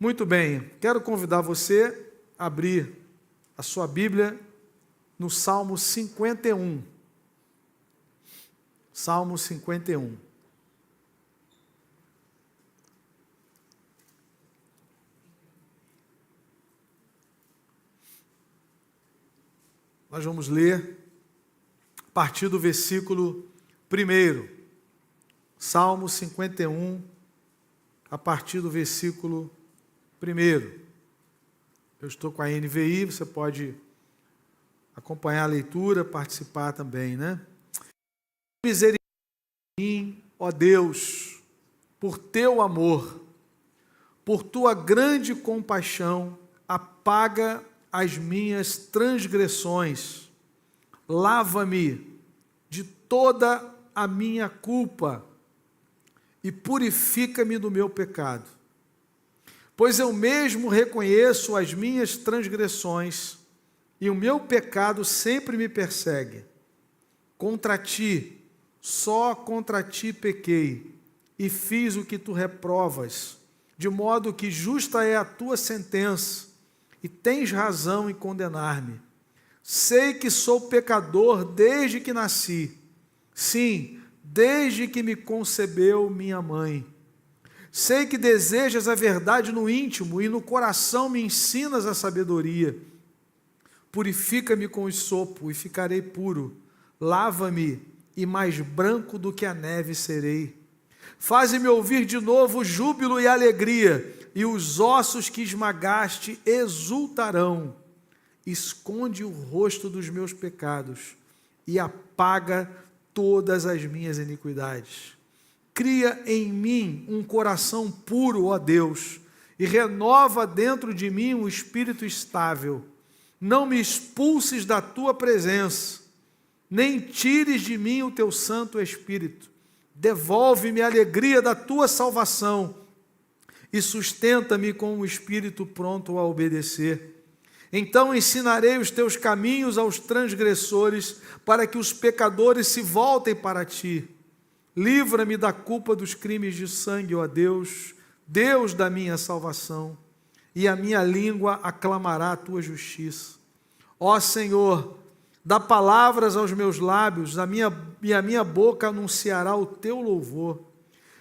Muito bem, quero convidar você a abrir a sua Bíblia no Salmo 51. Salmo 51. Nós vamos ler a partir do versículo 1. Salmo 51, a partir do versículo 1. Eu estou com a NVI, você pode acompanhar a leitura, participar também, né? Misericórdia de mim, ó Deus, por teu amor, por tua grande compaixão, apaga as minhas transgressões, lava-me de toda a minha culpa e purifica-me do meu pecado. Pois eu mesmo reconheço as minhas transgressões e o meu pecado sempre me persegue. Contra ti, só contra ti pequei e fiz o que tu reprovas, de modo que justa é a tua sentença e tens razão em condenar-me. Sei que sou pecador desde que nasci, sim, desde que me concebeu minha mãe. Sei que desejas a verdade no íntimo e no coração me ensinas a sabedoria. Purifica-me com esopo e ficarei puro. Lava-me e mais branco do que a neve serei. Faze-me ouvir de novo júbilo e alegria, e os ossos que esmagaste exultarão. Esconde o rosto dos meus pecados e apaga todas as minhas iniquidades. Cria em mim um coração puro, ó Deus, e renova dentro de mim um espírito estável. Não me expulses da tua presença, nem tires de mim o teu Santo Espírito. Devolve-me a alegria da tua salvação e sustenta-me com um espírito pronto a obedecer. Então ensinarei os teus caminhos aos transgressores, para que os pecadores se voltem para ti. Livra-me da culpa dos crimes de sangue, ó Deus, Deus da minha salvação, e a minha língua aclamará a tua justiça. Ó Senhor, dá palavras aos meus lábios, e a minha boca anunciará o teu louvor.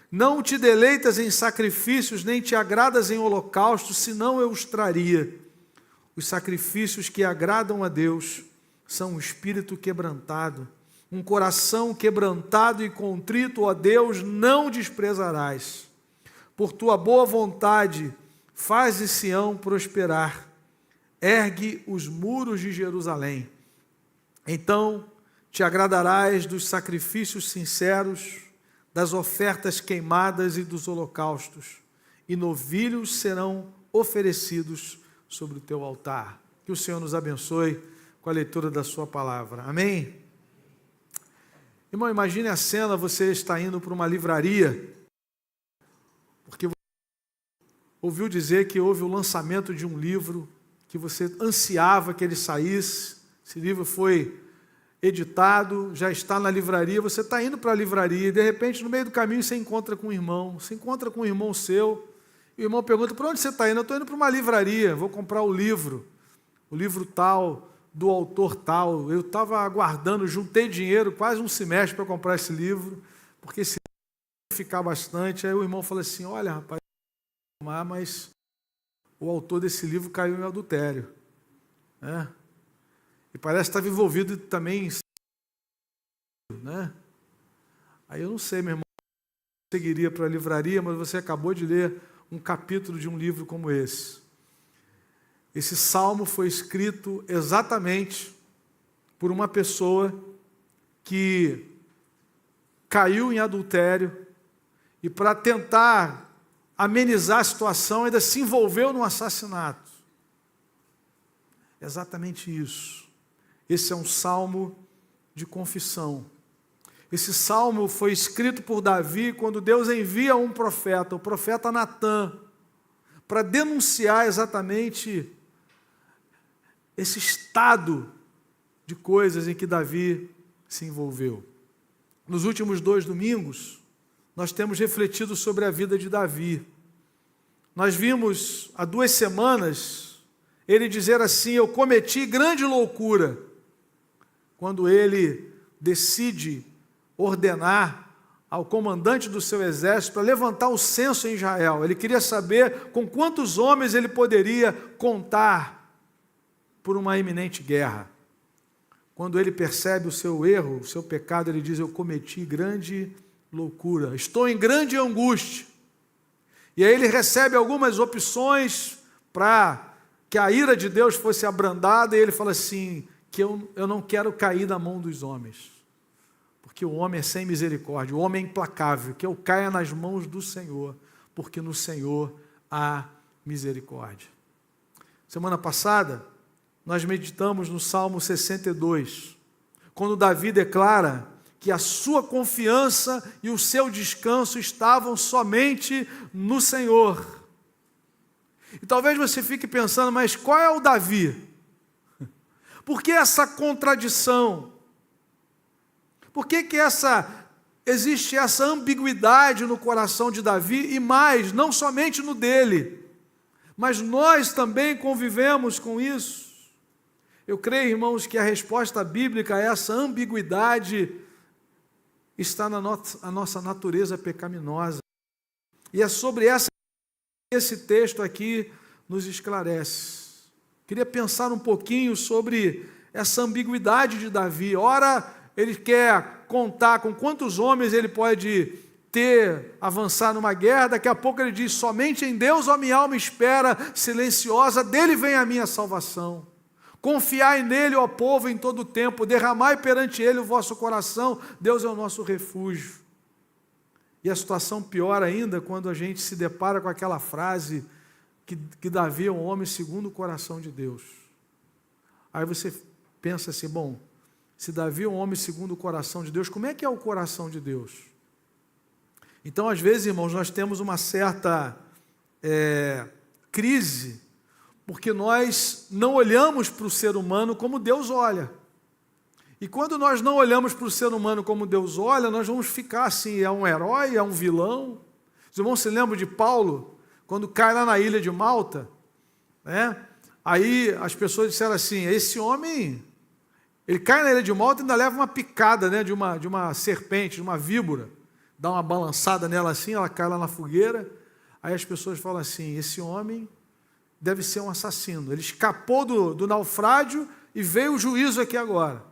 Não te deleitas em sacrifícios, nem te agradas em holocaustos, senão eu os traria. Os sacrifícios que agradam a Deus são um espírito quebrantado, um coração quebrantado e contrito, ó Deus, não desprezarás. Por tua boa vontade, faze Sião prosperar, ergue os muros de Jerusalém. Então te agradarás dos sacrifícios sinceros, das ofertas queimadas e dos holocaustos, e novilhos serão oferecidos sobre o teu altar. Que o Senhor nos abençoe com a leitura da sua palavra. Amém? Irmão, imagine a cena, você está indo para uma livraria, porque você ouviu dizer que houve o lançamento de um livro, que você ansiava que ele saísse, esse livro foi editado, já está na livraria, você está indo para a livraria, e de repente no meio do caminho você encontra com um irmão, seu, e o irmão pergunta, para onde você está indo? Eu estou indo para uma livraria, vou comprar o livro tal, do autor tal. Eu estava aguardando, juntei dinheiro, quase um semestre para comprar esse livro, porque esse livro ia ficar bastante. Aí o irmão falou assim, olha rapaz, mas o autor desse livro caiu em adultério, né? E parece que estava envolvido também em... né? Aí eu não sei, meu irmão, eu seguiria para a livraria, mas você acabou de ler um capítulo de um livro como esse. Esse salmo foi escrito exatamente por uma pessoa que caiu em adultério e, para tentar amenizar a situação, ainda se envolveu num assassinato. Exatamente isso. Esse é um salmo de confissão. Esse salmo foi escrito por Davi quando Deus envia um profeta, o profeta Natã, para denunciar exatamente esse estado de coisas em que Davi se envolveu. Nos últimos 2 domingos, nós temos refletido sobre a vida de Davi. Nós vimos há 2 semanas ele dizer assim: eu cometi grande loucura, quando ele decide ordenar ao comandante do seu exército para levantar o censo em Israel. Ele queria saber com quantos homens ele poderia contar por uma iminente guerra. Quando ele percebe o seu erro, o seu pecado, ele diz: eu cometi grande loucura, estou em grande angústia. E aí ele recebe algumas opções para que a ira de Deus fosse abrandada, e ele fala assim, que eu não quero cair na mão dos homens, porque o homem é sem misericórdia, o homem é implacável, que eu caia nas mãos do Senhor, porque no Senhor há misericórdia. Semana passada, nós meditamos no Salmo 62, quando Davi declara que a sua confiança e o seu descanso estavam somente no Senhor. E talvez você fique pensando, mas qual é o Davi? Por que essa contradição? Por que existe essa ambiguidade no coração de Davi, e mais, não somente no dele, mas nós também convivemos com isso? Eu creio, irmãos, que a resposta bíblica a essa ambiguidade está na nossa natureza pecaminosa. E é sobre esse texto aqui nos esclarece. Queria pensar um pouquinho sobre essa ambiguidade de Davi. Ora, ele quer contar com quantos homens ele pode avançar numa guerra, daqui a pouco ele diz: somente em Deus a minha alma espera silenciosa, dele vem a minha salvação. Confiai nele, ó povo, em todo o tempo, derramai perante ele o vosso coração, Deus é o nosso refúgio. E a situação pior ainda quando a gente se depara com aquela frase que Davi é um homem segundo o coração de Deus. Aí você pensa assim, bom, se Davi é um homem segundo o coração de Deus, como é que é o coração de Deus? Então, às vezes, irmãos, nós temos uma certa crise, porque nós não olhamos para o ser humano como Deus olha. E quando nós não olhamos para o ser humano como Deus olha, nós vamos ficar assim, é um herói, é um vilão. Os irmãos se lembram de Paulo, quando cai lá na ilha de Malta, né? Aí as pessoas disseram assim, esse homem, ele cai na ilha de Malta e ainda leva uma picada, né, de uma serpente, de uma víbora, dá uma balançada nela assim, ela cai lá na fogueira. Aí as pessoas falam assim, esse homem deve ser um assassino, ele escapou do naufrágio e veio o juízo aqui agora.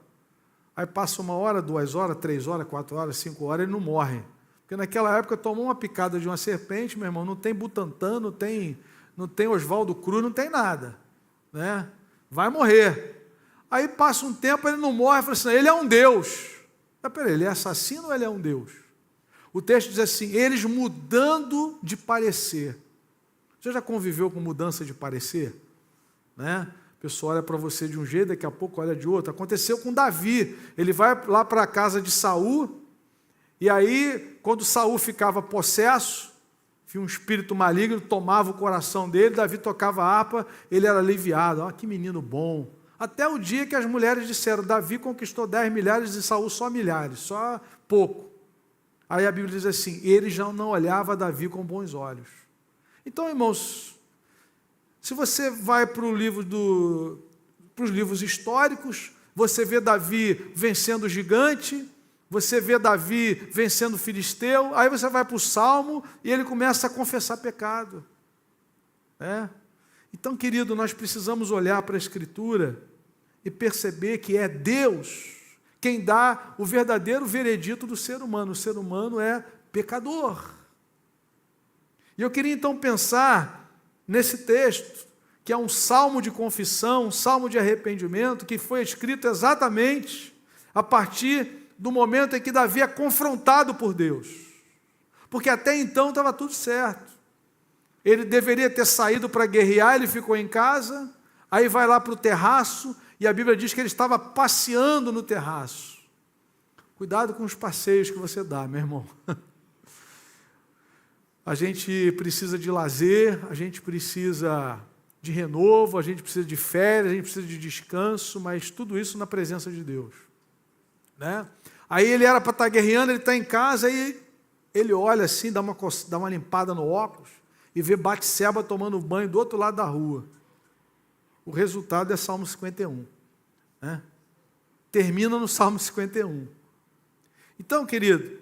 Aí passa 1 hora, 2 horas, 3 horas, 4 horas, 5 horas, ele não morre. Porque naquela época tomou uma picada de uma serpente, meu irmão, não tem Butantan, não tem Oswaldo Cruz, não tem nada, né? Vai morrer. Aí passa um tempo, ele não morre, fala assim, ele é um Deus. Mas peraí, ele é assassino ou ele é um Deus? O texto diz assim, eles mudando de parecer. Você já conviveu com mudança de parecer? Né? A pessoa olha para você de um jeito, daqui a pouco olha de outro. Aconteceu com Davi. Ele vai lá para a casa de Saul, e aí, quando Saul ficava possesso, um espírito maligno tomava o coração dele, Davi tocava a harpa, ele era aliviado. Ah, que menino bom. Até o dia que as mulheres disseram, Davi conquistou 10 milhares e Saul só milhares, só pouco. Aí a Bíblia diz assim, ele já não olhava Davi com bons olhos. Então, irmãos, se você vai para os livros históricos, você vê Davi vencendo o gigante, você vê Davi vencendo o filisteu, aí você vai para o Salmo e ele começa a confessar pecado. Então, querido, nós precisamos olhar para a Escritura e perceber que é Deus quem dá o verdadeiro veredito do ser humano. O ser humano é pecador. E eu queria então pensar nesse texto, que é um salmo de confissão, um salmo de arrependimento, que foi escrito exatamente a partir do momento em que Davi é confrontado por Deus. Porque até então estava tudo certo. Ele deveria ter saído para guerrear, ele ficou em casa, aí vai lá para o terraço, e a Bíblia diz que ele estava passeando no terraço. Cuidado com os passeios que você dá, meu irmão. A gente precisa de lazer, a gente precisa de renovo, a gente precisa de férias, a gente precisa de descanso, mas tudo isso na presença de Deus. Né? Aí ele era para estar guerreando, ele está em casa, aí ele olha assim, dá uma limpada no óculos, e vê Batseba tomando banho do outro lado da rua. O resultado é Salmo 51. Né? Termina no Salmo 51. Então, querido,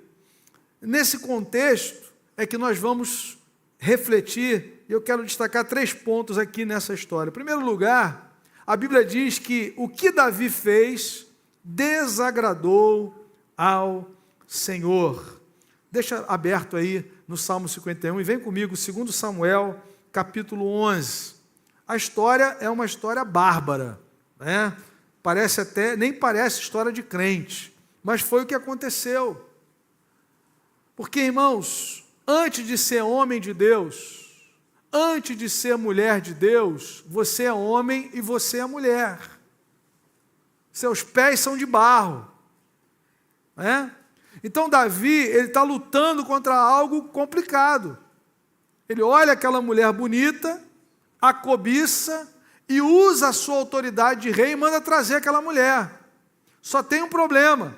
nesse contexto é que nós vamos refletir, e eu quero destacar 3 pontos aqui nessa história. Em primeiro lugar, a Bíblia diz que o que Davi fez desagradou ao Senhor. Deixa aberto aí no Salmo 51 e vem comigo, 2 Samuel, capítulo 11. A história é uma história bárbara, né? Nem parece história de crente, mas foi o que aconteceu. Porque, irmãos, antes de ser homem de Deus, antes de ser mulher de Deus, você é homem e você é mulher. Seus pés são de barro. Né? Então, Davi, ele está lutando contra algo complicado. Ele olha aquela mulher bonita, a cobiça, e usa a sua autoridade de rei e manda trazer aquela mulher. Só tem um problema.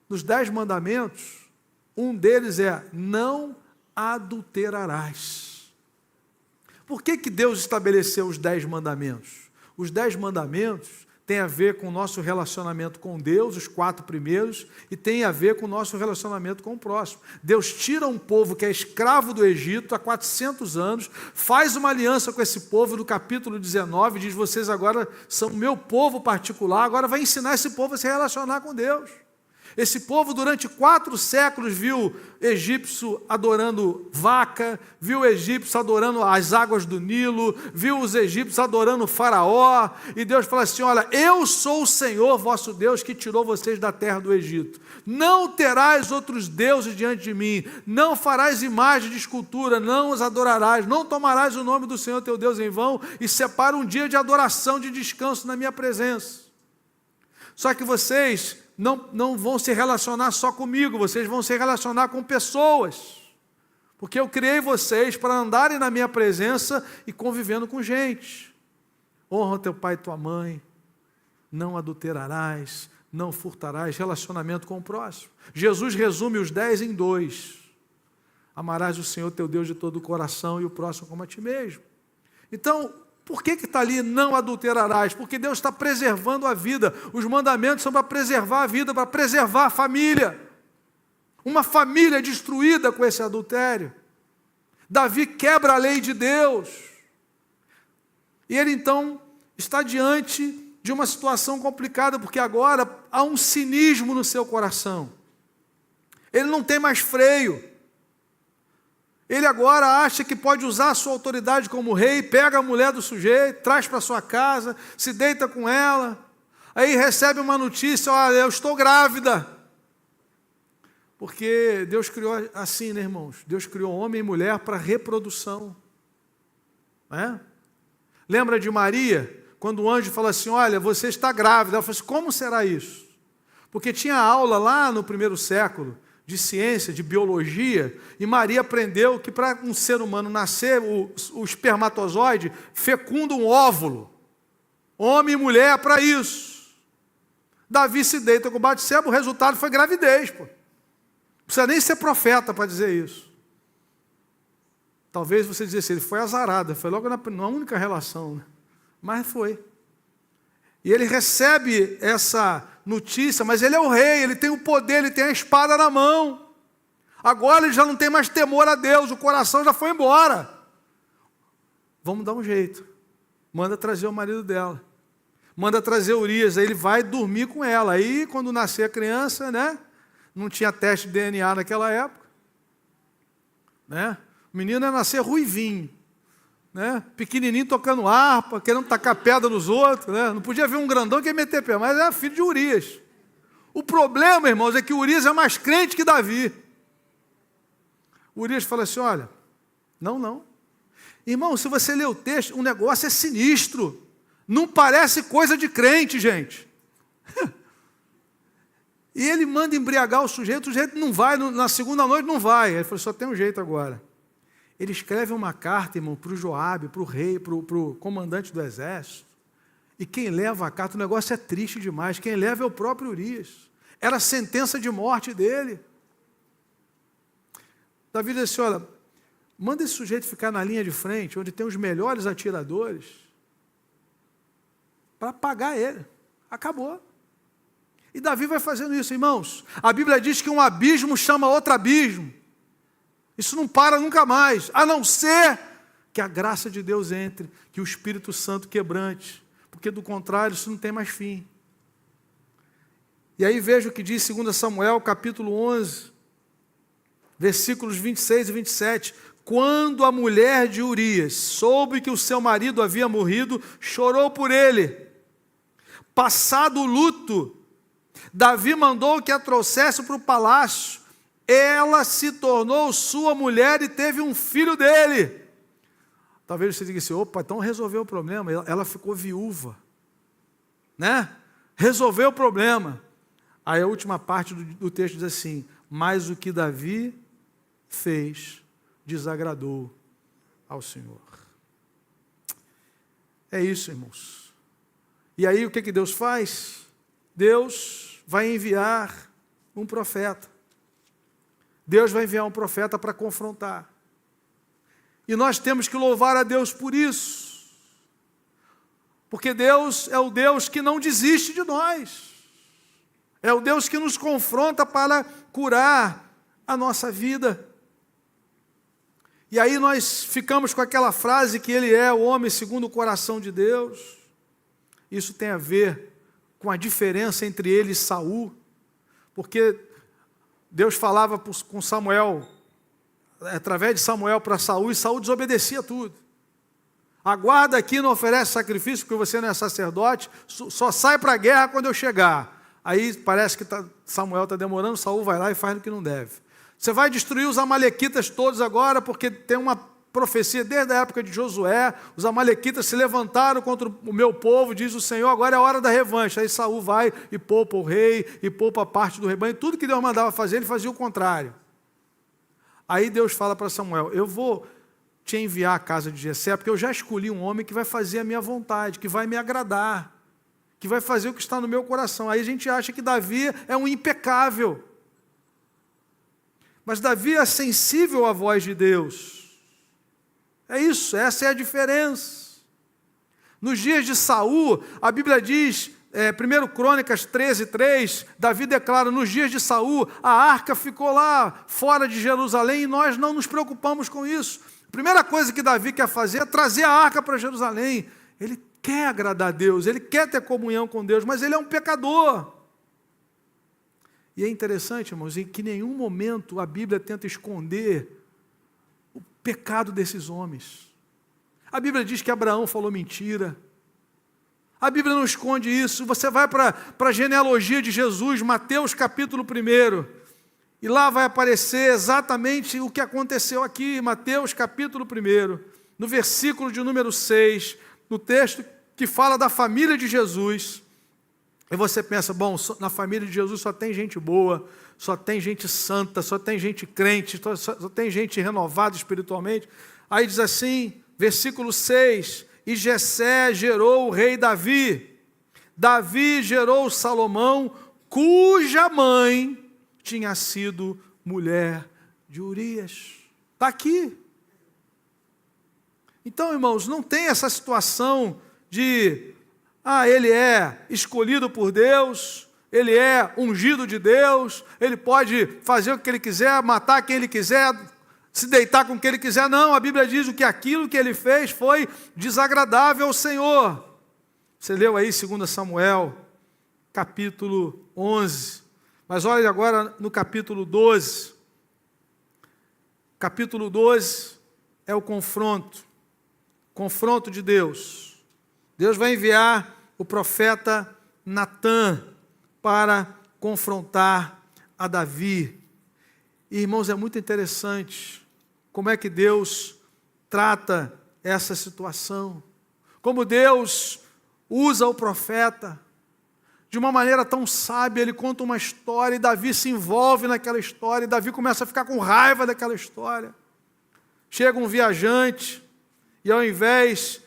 Nos 10 mandamentos, um deles é: não adulterarás. Por que Deus estabeleceu os 10 mandamentos? Os 10 mandamentos têm a ver com o nosso relacionamento com Deus, os 4 primeiros, e tem a ver com o nosso relacionamento com o próximo. Deus tira um povo que é escravo do Egito há 400 anos, faz uma aliança com esse povo, no capítulo 19, diz: vocês agora são meu povo particular, agora vai ensinar esse povo a se relacionar com Deus. Esse povo durante 4 séculos viu egípcio adorando vaca, viu egípcio adorando as águas do Nilo, viu os egípcios adorando o faraó, e Deus fala assim: olha, eu sou o Senhor vosso Deus que tirou vocês da terra do Egito. Não terás outros deuses diante de mim, não farás imagem de escultura, não os adorarás, não tomarás o nome do Senhor teu Deus em vão, e separa um dia de adoração, de descanso na minha presença. Só que vocês não vão se relacionar só comigo, vocês vão se relacionar com pessoas, porque eu criei vocês para andarem na minha presença e convivendo com gente. Honra teu pai e tua mãe, não adulterarás, não furtarás, relacionamento com o próximo. Jesus resume os 10 em 2. Amarás o Senhor teu Deus de todo o coração e o próximo como a ti mesmo. Então, por que está ali não adulterarás? Porque Deus está preservando a vida. Os mandamentos são para preservar a vida, para preservar a família. Uma família destruída com esse adultério. Davi quebra a lei de Deus. E ele então está diante de uma situação complicada, porque agora há um cinismo no seu coração. Ele não tem mais freio. Ele agora acha que pode usar a sua autoridade como rei, pega a mulher do sujeito, traz para sua casa, se deita com ela, aí recebe uma notícia: olha, eu estou grávida. Porque Deus criou assim, né, irmãos? Deus criou homem e mulher para reprodução. Não é? Lembra de Maria, quando o anjo falou assim: olha, você está grávida. Ela falou assim: como será isso? Porque tinha aula lá no 1º século, de ciência, de biologia, e Maria aprendeu que para um ser humano nascer, o espermatozoide fecunda um óvulo. Homem e mulher para isso. Davi se deita com Batseba, o resultado foi gravidez. Pô. Não precisa nem ser profeta para dizer isso. Talvez você dissesse, ele foi azarado, foi logo na única relação, né? Mas foi. E ele recebe essa notícia, mas ele é o rei, ele tem o poder, ele tem a espada na mão. Agora ele já não tem mais temor a Deus, o coração já foi embora. Vamos dar um jeito. Manda trazer o marido dela. Manda trazer Urias, aí ele vai dormir com ela. Aí quando nascer a criança, né? Não tinha teste de DNA naquela época. Né? O menino ia nascer ruivinho. Né? Pequenininho tocando harpa, querendo tacar pedra nos outros, né? Não podia ver um grandão que ia meter pé, mas era filho de Urias. O problema, irmãos, é que Urias é mais crente que Davi. Urias fala assim: olha, não. Irmão, se você ler o texto, o negócio é sinistro. Não parece coisa de crente, gente. E ele manda embriagar o sujeito não vai, na segunda noite não vai. Ele falou: só tem um jeito agora. Ele escreve uma carta, irmão, para o Joabe, para o rei, para o comandante do exército. E quem leva a carta, o negócio é triste demais, quem leva é o próprio Urias. Era a sentença de morte dele. Davi disse: olha, manda esse sujeito ficar na linha de frente, onde tem os melhores atiradores, para apagar ele. Acabou. E Davi vai fazendo isso, irmãos. A Bíblia diz que um abismo chama outro abismo. Isso não para nunca mais, a não ser que a graça de Deus entre, que o Espírito Santo quebrante, porque do contrário isso não tem mais fim. E aí veja o que diz 2 Samuel, capítulo 11, versículos 26 e 27. Quando a mulher de Urias soube que o seu marido havia morrido, chorou por ele. Passado o luto, Davi mandou que a trouxesse para o palácio. Ela se tornou sua mulher e teve um filho dele. Talvez você diga assim, opa, então resolveu o problema. Ela ficou viúva, né? Resolveu o problema. Aí a última parte do texto diz assim, mas o que Davi fez desagradou ao Senhor. É isso, irmãos. E aí o que Deus faz? Deus vai enviar um profeta. Deus vai enviar um profeta para confrontar. E nós temos que louvar a Deus por isso. Porque Deus é o Deus que não desiste de nós. É o Deus que nos confronta para curar a nossa vida. E aí nós ficamos com aquela frase que ele é o homem segundo o coração de Deus. Isso tem a ver com a diferença entre ele e Saul. Porque Deus falava com Samuel, através de Samuel para Saul, e Saul desobedecia tudo. Aguarda aqui, não oferece sacrifício, porque você não é sacerdote, só sai para a guerra quando eu chegar. Aí parece que Samuel está demorando, Saul vai lá e faz o que não deve. Você vai destruir os amalequitas todos agora, porque tem uma profecia desde a época de Josué, os amalequitas se levantaram contra o meu povo, diz o Senhor, agora é a hora da revanche. Aí Saul vai e poupa o rei, e poupa a parte do rebanho, tudo que Deus mandava fazer, ele fazia o contrário. Aí Deus fala para Samuel, eu vou te enviar à casa de Jessé, porque eu já escolhi um homem que vai fazer a minha vontade, que vai me agradar, que vai fazer o que está no meu coração. Aí a gente acha que Davi é um impecável. Mas Davi é sensível à voz de Deus. É isso, essa é a diferença. Nos dias de Saul, a Bíblia diz, 1 Crônicas 13:3, Davi declara, nos dias de Saul, a arca ficou lá fora de Jerusalém e nós não nos preocupamos com isso. A primeira coisa que Davi quer fazer é trazer a arca para Jerusalém. Ele quer agradar a Deus, ele quer ter comunhão com Deus, mas ele é um pecador. E é interessante, irmãos, em que em nenhum momento a Bíblia tenta esconder o pecado desses homens. A Bíblia diz que Abraão falou mentira. A Bíblia não esconde isso. Você vai para a genealogia de Jesus, Mateus capítulo 1, e lá vai aparecer exatamente o que aconteceu aqui, Mateus capítulo 1, no versículo de número 6, no texto que fala da família de Jesus. E você pensa, bom, na família de Jesus só tem gente boa, só tem gente santa, só tem gente crente, só tem gente renovada espiritualmente. Aí diz assim, versículo 6, e Jessé gerou o rei Davi. Davi gerou Salomão, cuja mãe tinha sido mulher de Urias. Está aqui. Então, irmãos, não tem essa situação de... ele é escolhido por Deus, ele é ungido de Deus, ele pode fazer o que ele quiser, matar quem ele quiser, se deitar com quem ele quiser. Não, a Bíblia diz que aquilo que ele fez foi desagradável ao Senhor. Você leu aí 2 Samuel, capítulo 11. Mas olha agora no capítulo 12. Capítulo 12 é o confronto de Deus. Deus vai enviar o profeta Natã para confrontar a Davi. E, irmãos, é muito interessante como é que Deus trata essa situação. Como Deus usa o profeta de uma maneira tão sábia. Ele conta uma história e Davi se envolve naquela história. E Davi começa a ficar com raiva daquela história. Chega um viajante e ao invés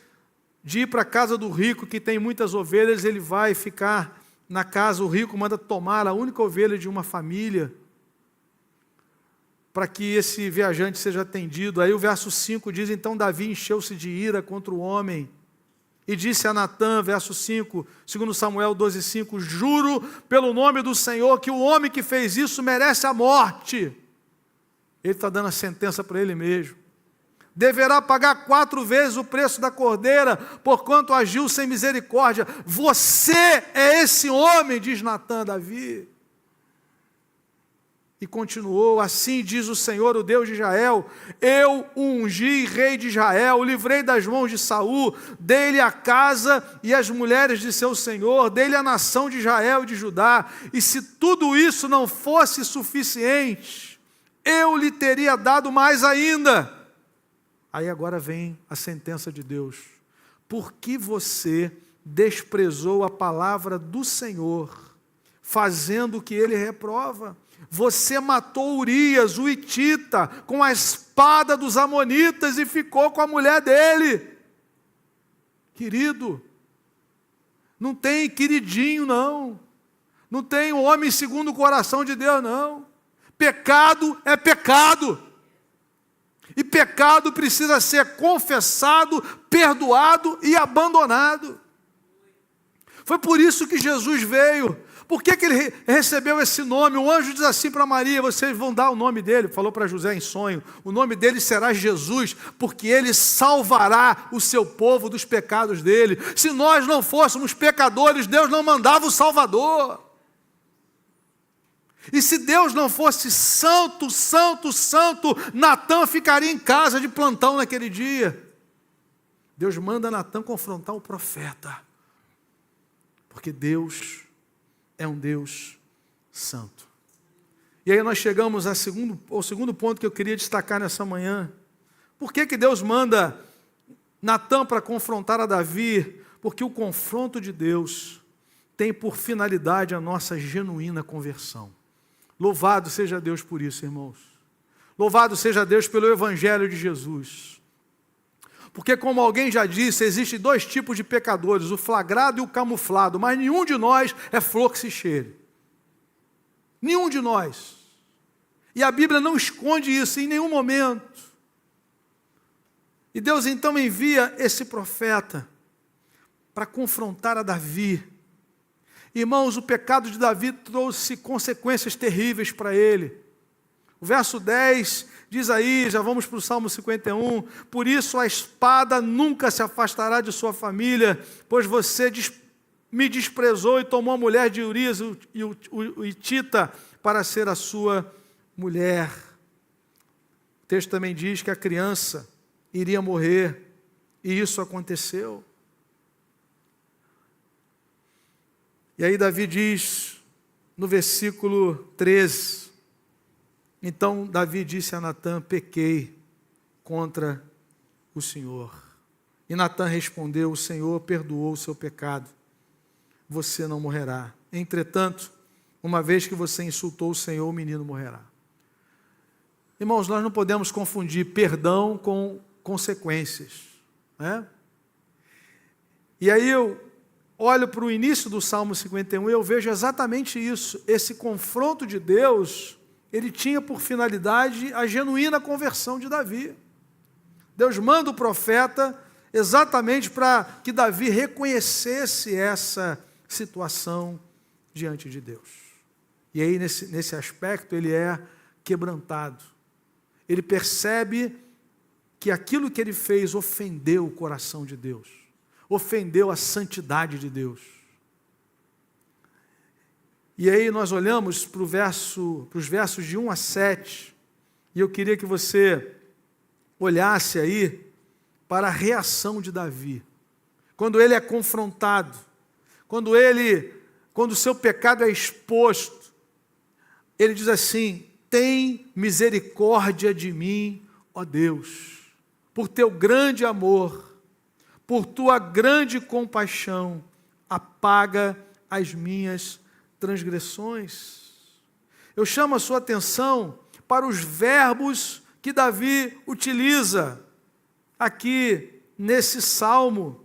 de ir para a casa do rico, que tem muitas ovelhas, ele vai ficar na casa, o rico manda tomar a única ovelha de uma família. para que esse viajante seja atendido. Aí o verso 5 diz: então Davi encheu-se de ira contra o homem e disse a Natã, verso 5, segundo Samuel 12:5, juro pelo nome do Senhor que o homem que fez isso merece a morte. Ele está dando a sentença para ele mesmo. Deverá pagar 4 vezes o preço da cordeira, porquanto agiu sem misericórdia. Você é esse homem, diz Natã a Davi. E continuou: assim diz o Senhor, o Deus de Israel, eu o ungi rei de Israel, o livrei das mãos de Saul, dei-lhe a casa e as mulheres de seu senhor, dei-lhe a nação de Israel e de Judá, e se tudo isso não fosse suficiente, eu lhe teria dado mais ainda. Aí agora vem a sentença de Deus: por que você desprezou a palavra do Senhor, fazendo o que ele reprova? Você matou Urias, o hitita, com a espada dos amonitas e ficou com a mulher dele. Querido, não tem queridinho não, não tem um homem segundo o coração de Deus não. Pecado é pecado, e pecado precisa ser confessado, perdoado e abandonado. Foi por isso que Jesus veio. Por que ele recebeu esse nome? O anjo diz assim para Maria: vocês vão dar o nome dele, falou para José em sonho, o nome dele será Jesus, porque ele salvará o seu povo dos pecados dele. Se nós não fôssemos pecadores, Deus não mandava o Salvador. E se Deus não fosse santo, santo, santo, Natã ficaria em casa de plantão naquele dia. Deus manda Natã confrontar o profeta, porque Deus é um Deus santo. E aí nós chegamos ao segundo ponto que eu queria destacar nessa manhã. Por que Deus manda Natã para confrontar a Davi? Porque o confronto de Deus tem por finalidade a nossa genuína conversão. Louvado seja Deus por isso, irmãos. Louvado seja Deus pelo Evangelho de Jesus. Porque, como alguém já disse, existem 2 tipos de pecadores, o flagrado e o camuflado, mas nenhum de nós é flor que se cheire. Nenhum de nós. E a Bíblia não esconde isso em nenhum momento. E Deus então envia esse profeta para confrontar a Davi. Irmãos, o pecado de Davi trouxe consequências terríveis para ele. O verso 10 diz aí, já vamos para o Salmo 51, por isso a espada nunca se afastará de sua família, pois você me desprezou e tomou a mulher de Urias e o hitita para ser a sua mulher. O texto também diz que a criança iria morrer, e isso aconteceu. E aí Davi diz, no versículo 13, então Davi disse a Natã: pequei contra o Senhor. E Natã respondeu: o Senhor perdoou o seu pecado, você não morrerá. Entretanto, uma vez que você insultou o Senhor, o menino morrerá. Irmãos, nós não podemos confundir perdão com consequências, né? E aí eu olho para o início do Salmo 51 e eu vejo exatamente isso. Esse confronto de Deus, ele tinha por finalidade a genuína conversão de Davi. Deus manda o profeta exatamente para que Davi reconhecesse essa situação diante de Deus. E aí, nesse aspecto, ele é quebrantado. Ele percebe que aquilo que ele fez ofendeu o coração de Deus, ofendeu a santidade de Deus. E aí nós olhamos para os versos de 1 a 7, e eu queria que você olhasse aí para a reação de Davi. Quando ele é confrontado, quando o seu pecado é exposto, ele diz assim: tem misericórdia de mim, ó Deus, por teu grande amor, por tua grande compaixão, apaga as minhas transgressões. Eu chamo a sua atenção para os verbos que Davi utiliza aqui nesse salmo,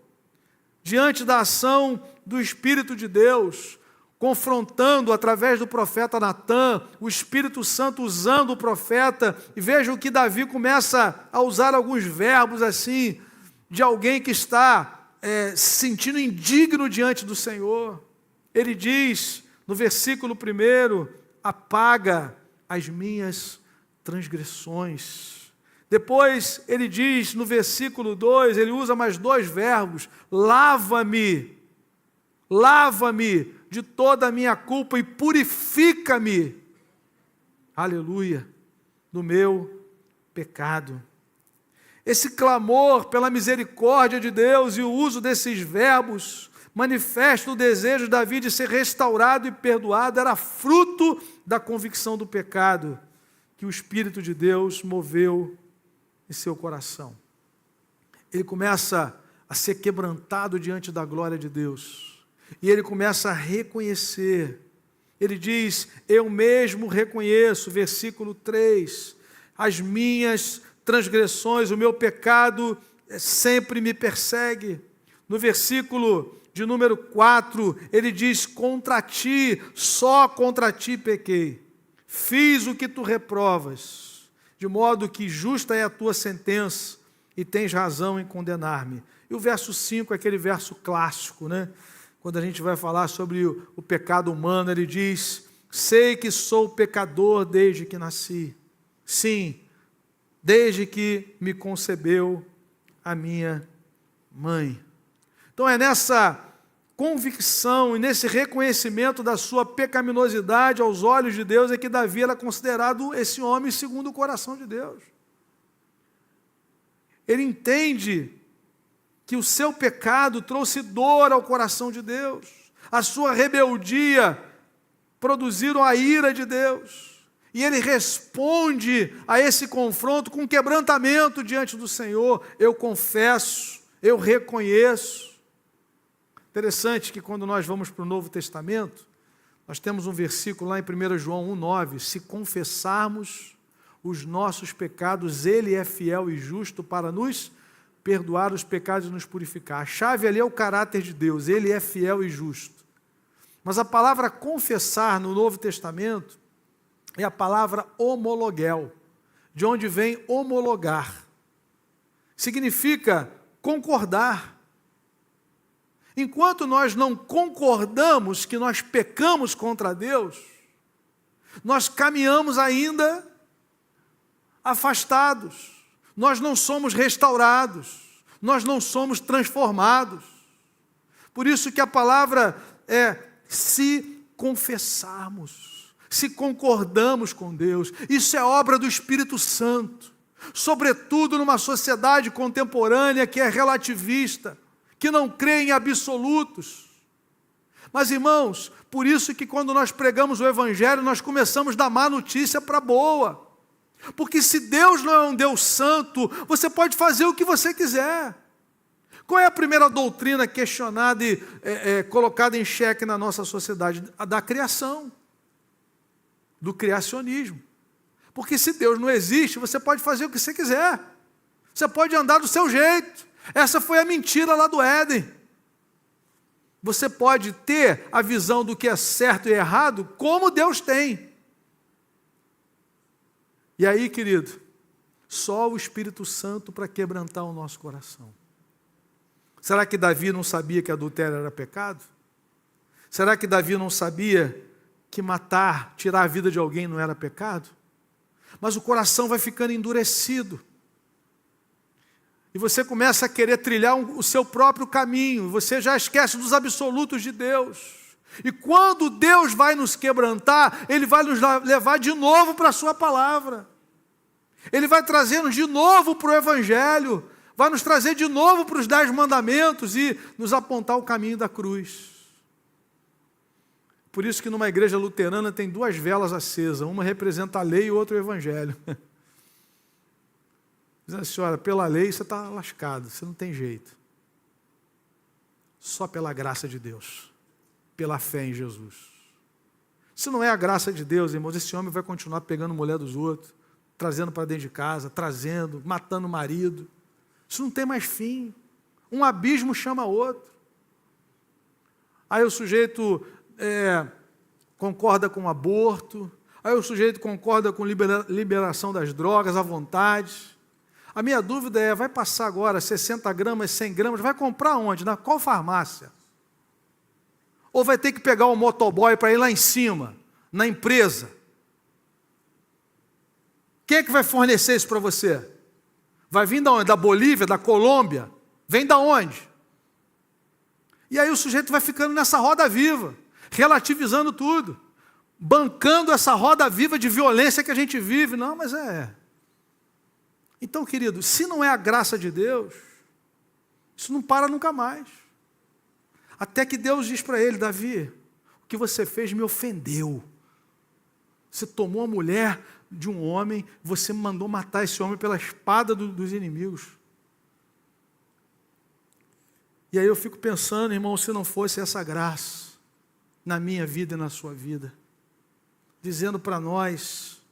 diante da ação do Espírito de Deus. confrontando através do profeta Natã, o Espírito Santo usando o profeta, e vejam que Davi começa a usar alguns verbos assim, de alguém que está se sentindo indigno diante do Senhor. Ele diz, no versículo 1, apaga as minhas transgressões. Depois ele diz, no versículo 2, ele usa mais 2 verbos, lava-me de toda a minha culpa e purifica-me, aleluia, do meu pecado. Esse clamor pela misericórdia de Deus e o uso desses verbos manifesta o desejo de Davi de ser restaurado e perdoado, era fruto da convicção do pecado que o Espírito de Deus moveu em seu coração. Ele começa a ser quebrantado diante da glória de Deus. E ele começa a reconhecer. Ele diz, eu mesmo reconheço, versículo 3, as minhas transgressões, o meu pecado sempre me persegue. No versículo de número 4, ele diz, contra ti, só contra ti pequei. Fiz o que tu reprovas, de modo que justa é a tua sentença e tens razão em condenar-me. E o verso 5 é aquele verso clássico, né? Quando a gente vai falar sobre o pecado humano, ele diz, sei que sou pecador desde que nasci. Sim, desde que me concebeu a minha mãe. Então é nessa convicção e nesse reconhecimento da sua pecaminosidade aos olhos de Deus é que Davi era considerado esse homem segundo o coração de Deus. Ele entende que o seu pecado trouxe dor ao coração de Deus, a sua rebeldia produziram a ira de Deus, e ele responde a esse confronto com quebrantamento diante do Senhor. Eu confesso, eu reconheço. Interessante que quando nós vamos para o Novo Testamento, nós temos um versículo lá em 1 João 1,9, se confessarmos os nossos pecados, Ele é fiel e justo para nos perdoar os pecados e nos purificar. A chave ali é o caráter de Deus, Ele é fiel e justo. Mas a palavra confessar no Novo Testamento é a palavra homologuel, de onde vem homologar. Significa concordar. Enquanto nós não concordamos que nós pecamos contra Deus, nós caminhamos ainda afastados. Nós não somos restaurados, nós não somos transformados. Por isso que a palavra é se confessarmos, se concordamos com Deus. Isso é obra do Espírito Santo, sobretudo numa sociedade contemporânea que é relativista, que não crê em absolutos. Mas, irmãos, por isso que quando nós pregamos o Evangelho, nós começamos da má notícia para a boa. Porque se Deus não é um Deus santo, você pode fazer o que você quiser. Qual é a primeira doutrina questionada e colocada em xeque na nossa sociedade? A da criação, do criacionismo. Porque se Deus não existe, você pode fazer o que você quiser. Você pode andar do seu jeito. Essa foi a mentira lá do Éden. Você pode ter a visão do que é certo e errado, como Deus tem. E aí, querido, só o Espírito Santo para quebrantar o nosso coração. Será que Davi não sabia que adultério era pecado? Será que Davi não sabia que matar, tirar a vida de alguém não era pecado? Mas o coração vai ficando endurecido. E você começa a querer trilhar o seu próprio caminho. Você já esquece dos absolutos de Deus. E quando Deus vai nos quebrantar, Ele vai nos levar de novo para a sua palavra. Ele vai trazer-nos de novo para o Evangelho, vai nos trazer de novo para os 10 mandamentos e nos apontar o caminho da cruz. Por isso que numa igreja luterana tem 2 velas acesas, uma representa a lei e outra o Evangelho. Dizendo assim, olha, pela lei você está lascado, você não tem jeito. Só pela graça de Deus, pela fé em Jesus. Se não é a graça de Deus, irmãos, esse homem vai continuar pegando mulher dos outros, trazendo para dentro de casa, matando o marido. Isso não tem mais fim. Um abismo chama outro. Aí o sujeito concorda com o aborto, aí o sujeito concorda com liberação das drogas à vontade. A minha dúvida é, vai passar agora 60 gramas, 100 gramas, vai comprar onde? Na qual farmácia? Ou vai ter que pegar o motoboy para ir lá em cima, na empresa? Quem é que vai fornecer isso para você? Vai vir da onde? Da Bolívia, da Colômbia? Vem da onde? E aí o sujeito vai ficando nessa roda viva, relativizando tudo, bancando essa roda viva de violência que a gente vive. Não, mas Então, querido, se não é a graça de Deus, isso não para nunca mais. Até que Deus diz para ele, Davi, o que você fez me ofendeu. Você tomou a mulher de um homem, você mandou matar esse homem pela espada dos inimigos. E aí eu fico pensando, irmão, se não fosse essa graça na minha vida e na sua vida, dizendo para nós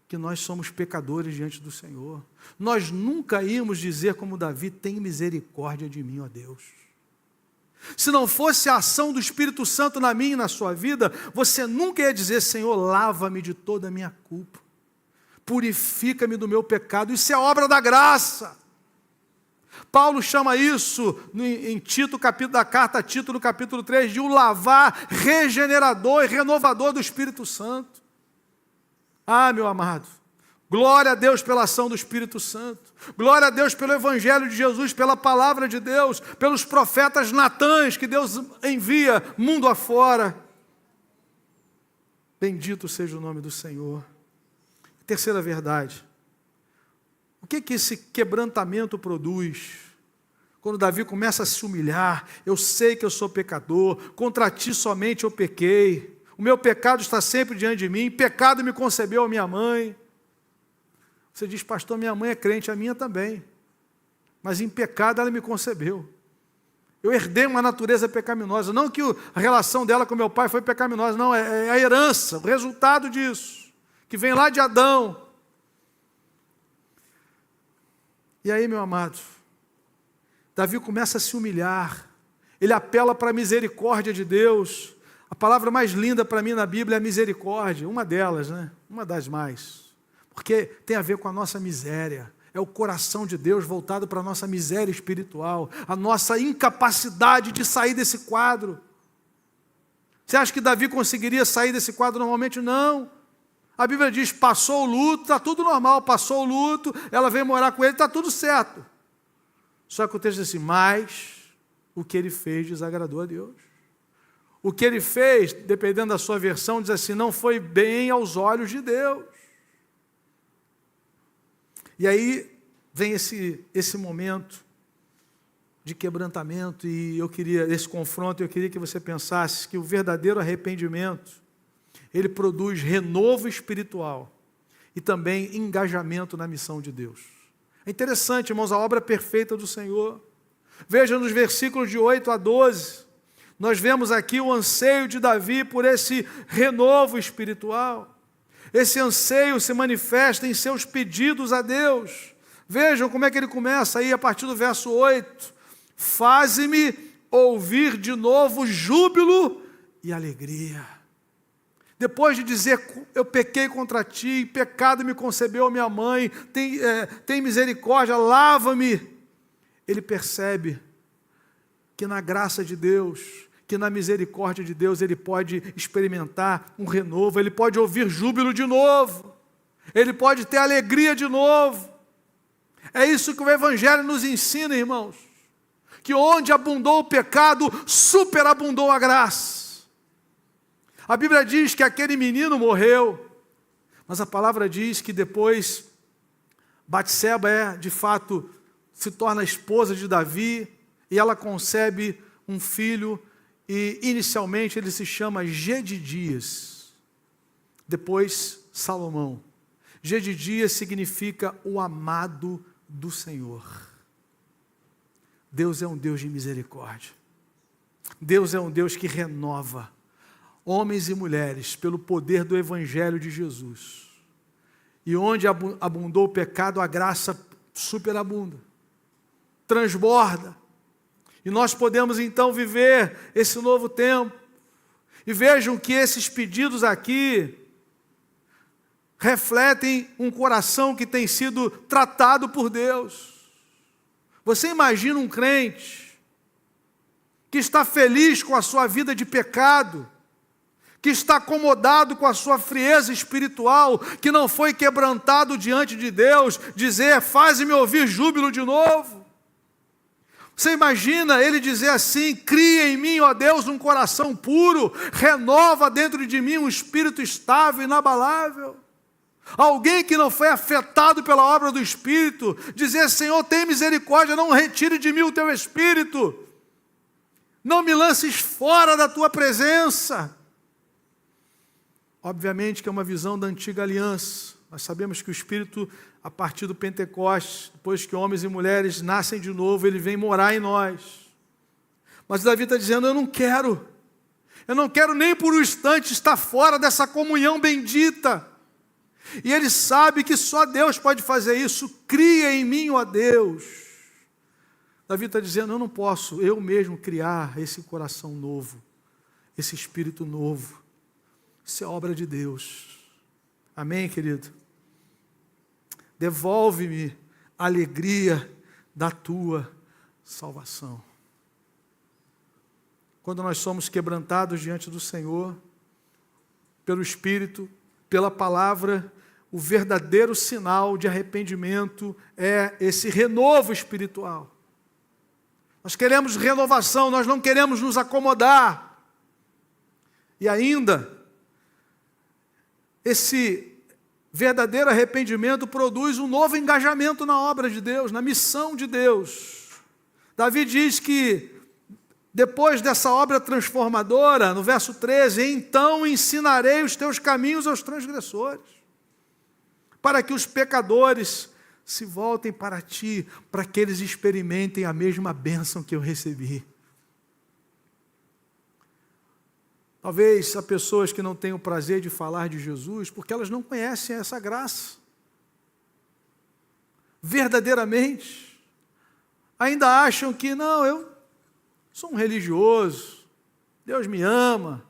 que nós somos pecadores diante do Senhor. Nós nunca íamos dizer como Davi, tem misericórdia de mim, ó Deus. Se não fosse a ação do Espírito Santo na minha e na sua vida, você nunca ia dizer, Senhor, lava-me de toda a minha culpa, purifica-me do meu pecado. Isso é obra da graça. Paulo chama isso, em Tito, da carta a Tito, no capítulo 3, de um lavar regenerador e renovador do Espírito Santo. Ah, meu amado, glória a Deus pela ação do Espírito Santo, glória a Deus pelo Evangelho de Jesus, pela palavra de Deus, pelos profetas Natãs que Deus envia mundo afora. Bendito seja o nome do Senhor. Terceira verdade, o que esse quebrantamento produz? Quando Davi começa a se humilhar, eu sei que eu sou pecador, contra ti somente eu pequei, o meu pecado está sempre diante de mim, pecado me concebeu a minha mãe. Você diz, pastor, minha mãe é crente, a minha também, mas em pecado ela me concebeu. Eu herdei uma natureza pecaminosa, não que a relação dela com meu pai foi pecaminosa, não, é a herança, o resultado disso, que vem lá de Adão. E aí, meu amado, Davi começa a se humilhar, ele apela para a misericórdia de Deus. A palavra mais linda para mim na Bíblia é misericórdia, uma delas, né? Uma das mais, porque tem a ver com a nossa miséria, é o coração de Deus voltado para a nossa miséria espiritual, a nossa incapacidade de sair desse quadro. Você acha que Davi conseguiria sair desse quadro normalmente? Não. A Bíblia diz, passou o luto, está tudo normal, passou o luto, ela veio morar com ele, está tudo certo. Só que o texto diz assim, mas o que ele fez desagradou a Deus. O que ele fez, dependendo da sua versão, diz assim, não foi bem aos olhos de Deus. E aí vem esse momento de quebrantamento, e esse confronto, eu queria que você pensasse que o verdadeiro arrependimento, ele produz renovo espiritual e também engajamento na missão de Deus. É interessante, irmãos, a obra perfeita do Senhor. Veja nos versículos de 8 a 12, nós vemos aqui o anseio de Davi por esse renovo espiritual. Esse anseio se manifesta em seus pedidos a Deus. Vejam como é que ele começa aí a partir do verso 8. Faze-me ouvir de novo júbilo e alegria. Depois de dizer, eu pequei contra ti, pecado me concebeu minha mãe, tem misericórdia, lava-me. Ele percebe que na graça de Deus, que na misericórdia de Deus, ele pode experimentar um renovo, ele pode ouvir júbilo de novo, ele pode ter alegria de novo. É isso que o Evangelho nos ensina, irmãos, que onde abundou o pecado, superabundou a graça. A Bíblia diz que aquele menino morreu, mas a palavra diz que depois Batseba de fato, se torna esposa de Davi, e ela concebe um filho, e inicialmente ele se chama Gedidias, depois Salomão. Gedidias significa o amado do Senhor. Deus é um Deus de misericórdia. Deus é um Deus que renova homens e mulheres pelo poder do Evangelho de Jesus. E onde abundou o pecado, a graça superabunda, transborda. E nós podemos então viver esse novo tempo. E vejam que esses pedidos aqui refletem um coração que tem sido tratado por Deus. Você imagina um crente que está feliz com a sua vida de pecado, que está acomodado com a sua frieza espiritual, que não foi quebrantado diante de Deus, dizer: faze-me ouvir júbilo de novo. Você imagina ele dizer assim: cria em mim, ó Deus, um coração puro, renova dentro de mim um espírito estável, inabalável. Alguém que não foi afetado pela obra do Espírito, dizer: Senhor, tem misericórdia, não retire de mim o teu Espírito, não me lances fora da tua presença. Obviamente que é uma visão da antiga aliança. Nós sabemos que o Espírito, a partir do Pentecostes, depois que homens e mulheres nascem de novo, ele vem morar em nós. Mas Davi está dizendo: eu não quero nem por um instante estar fora dessa comunhão bendita. E ele sabe que só Deus pode fazer isso. Cria em mim, ó Deus. Davi está dizendo: eu não posso eu mesmo criar esse coração novo, esse espírito novo. Isso é obra de Deus. Amém, querido? Devolve-me a alegria da tua salvação. Quando nós somos quebrantados diante do Senhor, pelo Espírito, pela palavra, o verdadeiro sinal de arrependimento é esse renovo espiritual. Nós queremos renovação, nós não queremos nos acomodar. E ainda, esse verdadeiro arrependimento produz um novo engajamento na obra de Deus, na missão de Deus. Davi diz que depois dessa obra transformadora, no verso 13, então ensinarei os teus caminhos aos transgressores, para que os pecadores se voltem para ti, para que eles experimentem a mesma bênção que eu recebi. Talvez há pessoas que não têm o prazer de falar de Jesus, porque elas não conhecem essa graça. Verdadeiramente, ainda acham que, não, eu sou um religioso, Deus me ama.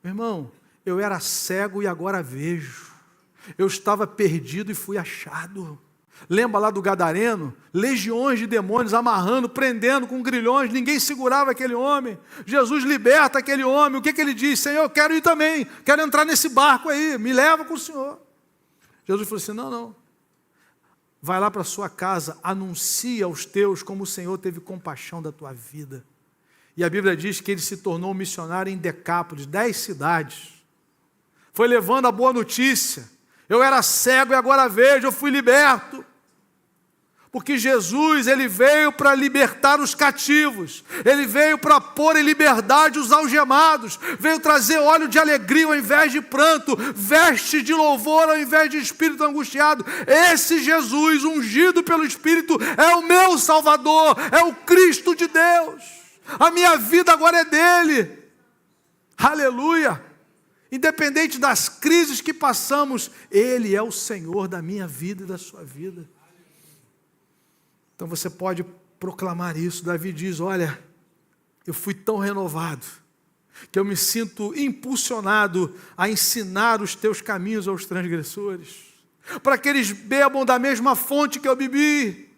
Meu irmão, eu era cego e agora vejo. Eu estava perdido e fui achado. Lembra lá do Gadareno? Legiões de demônios amarrando, prendendo com grilhões, ninguém segurava aquele homem. Jesus liberta aquele homem. O que ele diz? Senhor, eu quero ir também, quero entrar nesse barco aí, me leva com o Senhor. Jesus falou assim: não, vai lá para a sua casa, anuncia aos teus como o Senhor teve compaixão da tua vida. E a Bíblia diz que ele se tornou um missionário em Decápolis, 10 cidades. Foi levando a boa notícia. Eu era cego e agora vejo, eu fui liberto. Porque Jesus, ele veio para libertar os cativos. Ele veio para pôr em liberdade os algemados. Veio trazer óleo de alegria ao invés de pranto, veste de louvor ao invés de espírito angustiado. Esse Jesus, ungido pelo Espírito, é o meu Salvador, é o Cristo de Deus. A minha vida agora é dele. Aleluia! Independente das crises que passamos, ele é o Senhor da minha vida e da sua vida. Então você pode proclamar isso. Davi diz: olha, eu fui tão renovado, que eu me sinto impulsionado a ensinar os teus caminhos aos transgressores, para que eles bebam da mesma fonte que eu bebi.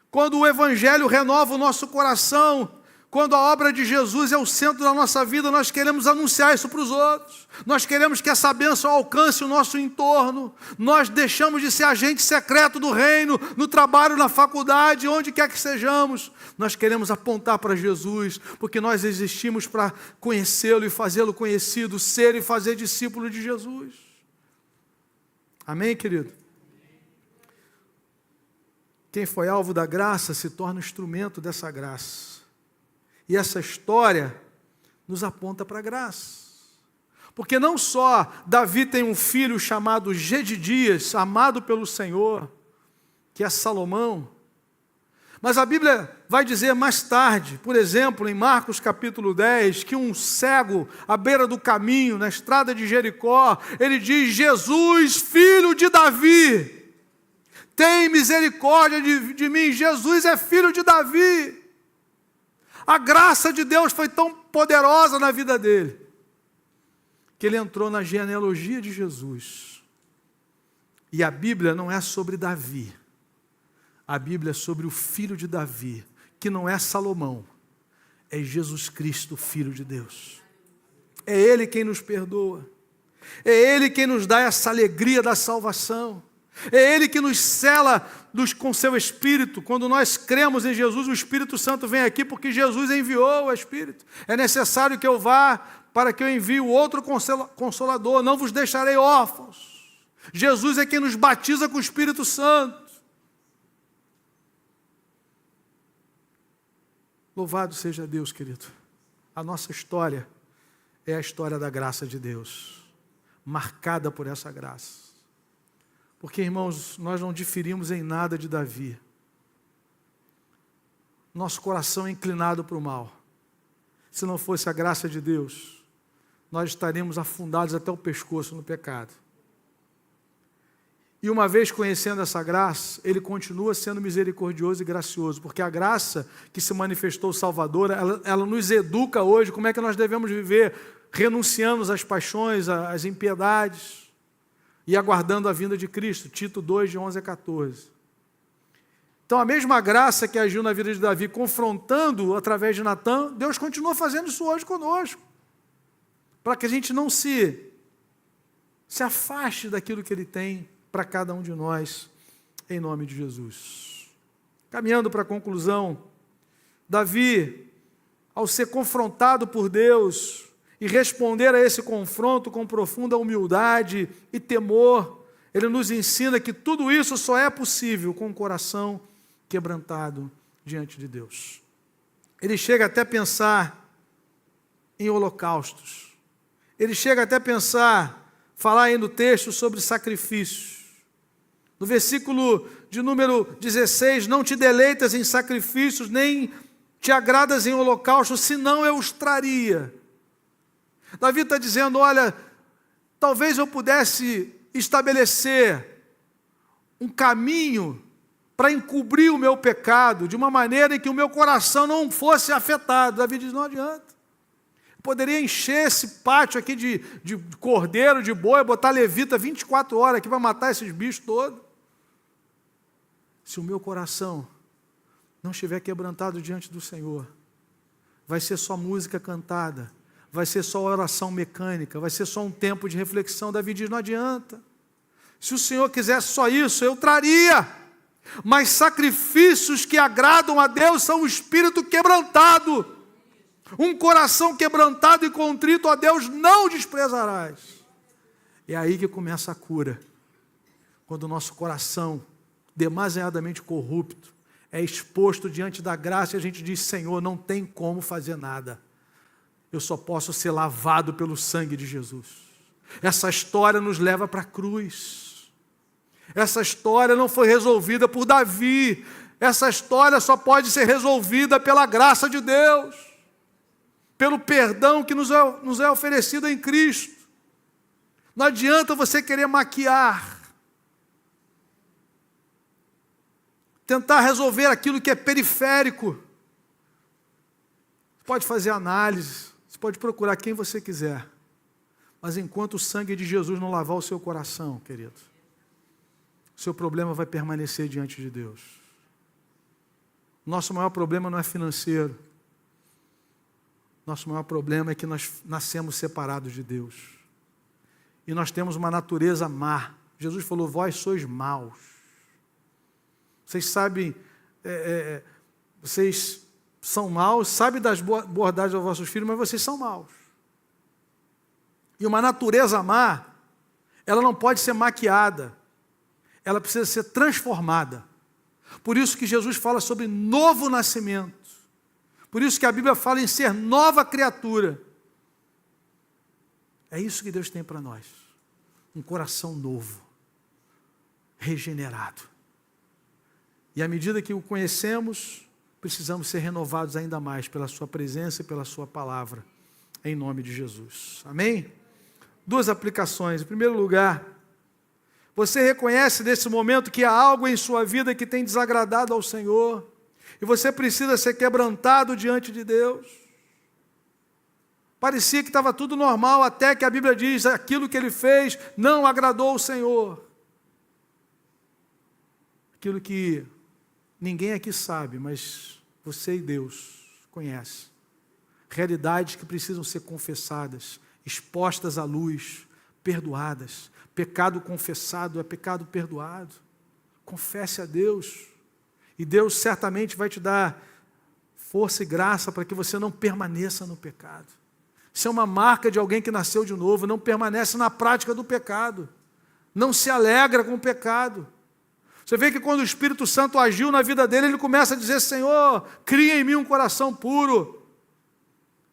Quando o Evangelho renova o nosso coração, quando a obra de Jesus é o centro da nossa vida, nós queremos anunciar isso para os outros. Nós queremos que essa bênção alcance o nosso entorno. Nós deixamos de ser agente secreto do reino, no trabalho, na faculdade, onde quer que sejamos. Nós queremos apontar para Jesus, porque nós existimos para conhecê-lo e fazê-lo conhecido, ser e fazer discípulo de Jesus. Amém, querido? Quem foi alvo da graça se torna instrumento dessa graça. E essa história nos aponta para a graça. Porque não só Davi tem um filho chamado Gedidias, amado pelo Senhor, que é Salomão, mas a Bíblia vai dizer mais tarde, por exemplo, em Marcos capítulo 10, que um cego à beira do caminho, na estrada de Jericó, ele diz: Jesus, filho de Davi, tem misericórdia de mim. Jesus é filho de Davi. A graça de Deus foi tão poderosa na vida dele, que ele entrou na genealogia de Jesus. E a Bíblia não é sobre Davi. A Bíblia é sobre o filho de Davi, que não é Salomão, é Jesus Cristo, Filho de Deus. É Ele quem nos perdoa. É Ele quem nos dá essa alegria da salvação. É Ele que nos cela com seu Espírito. Quando nós cremos em Jesus, o Espírito Santo vem aqui porque Jesus enviou o Espírito. É necessário que eu vá para que eu envie o outro Consolador. Não vos deixarei órfãos. Jesus é quem nos batiza com o Espírito Santo. Louvado seja Deus, querido. A nossa história é a história da graça de Deus, marcada por essa graça. Porque, irmãos, nós não diferimos em nada de Davi. Nosso coração é inclinado para o mal. Se não fosse a graça de Deus, nós estaríamos afundados até o pescoço no pecado. E uma vez conhecendo essa graça, Ele continua sendo misericordioso e gracioso, porque a graça que se manifestou salvadora, ela nos educa hoje como é que nós devemos viver, renunciando às paixões, às impiedades, e aguardando a vinda de Cristo. Tito 2, de 11 a 14. Então a mesma graça que agiu na vida de Davi, confrontando através de Natã, Deus continua fazendo isso hoje conosco, para que a gente não se afaste daquilo que Ele tem para cada um de nós, em nome de Jesus. Caminhando para a conclusão, Davi, ao ser confrontado por Deus e responder a esse confronto com profunda humildade e temor, ele nos ensina que tudo isso só é possível com o coração quebrantado diante de Deus. Ele chega até a pensar em holocaustos. Ele chega até a falar aí no texto sobre sacrifícios. No versículo de número 16, não te deleitas em sacrifícios, nem te agradas em holocaustos, senão eu os traria. Davi está dizendo, olha, talvez eu pudesse estabelecer um caminho para encobrir o meu pecado, de uma maneira em que o meu coração não fosse afetado. Davi diz, não adianta. Eu poderia encher esse pátio aqui de cordeiro, de boi, botar levita 24 horas aqui para matar esses bichos todos. Se o meu coração não estiver quebrantado diante do Senhor, vai ser só música cantada, vai ser só oração mecânica, vai ser só um tempo de reflexão. Davi diz, não adianta. Se o Senhor quisesse só isso, eu traria. Mas sacrifícios que agradam a Deus são o espírito quebrantado. Um coração quebrantado e contrito a Deus não desprezarás. É aí que começa a cura. Quando o nosso coração, demasiadamente corrupto, é exposto diante da graça e a gente diz, Senhor, não tem como fazer nada. Eu só posso ser lavado pelo sangue de Jesus. Essa história nos leva para a cruz. Essa história não foi resolvida por Davi. Essa história só pode ser resolvida pela graça de Deus, pelo perdão que nos é oferecido em Cristo. Não adianta você querer maquiar, tentar resolver aquilo que é periférico. Você pode fazer análise, você pode procurar quem você quiser, mas enquanto o sangue de Jesus não lavar o seu coração, querido, o seu problema vai permanecer diante de Deus. Nosso maior problema não é financeiro. Nosso maior problema é que nós nascemos separados de Deus. E nós temos uma natureza má. Jesus falou, vós sois maus. Vocês sabem, vocês são maus, sabem das bondades dos vossos filhos, mas vocês são maus. E uma natureza má, ela não pode ser maquiada. Ela precisa ser transformada. Por isso que Jesus fala sobre novo nascimento. Por isso que a Bíblia fala em ser nova criatura. É isso que Deus tem para nós. Um coração novo, regenerado. E à medida que o conhecemos, precisamos ser renovados ainda mais pela sua presença e pela sua palavra, em nome de Jesus. Amém? Duas aplicações. Em primeiro lugar, você reconhece nesse momento que há algo em sua vida que tem desagradado ao Senhor, E você precisa ser quebrantado diante de Deus. Parecia que estava tudo normal, até que a Bíblia diz, aquilo que ele fez não agradou ao Senhor. Aquilo que ninguém aqui sabe, mas você e Deus conhecem. Realidades que precisam ser confessadas, expostas à luz, perdoadas. Pecado confessado é pecado perdoado. Confesse a Deus. E Deus certamente vai te dar força e graça para que você não permaneça no pecado. Isso é uma marca de alguém que nasceu de novo, não permanece na prática do pecado. Não se alegra com o pecado. Você vê que quando o Espírito Santo agiu na vida dele, ele começa a dizer, Senhor, cria em mim um coração puro.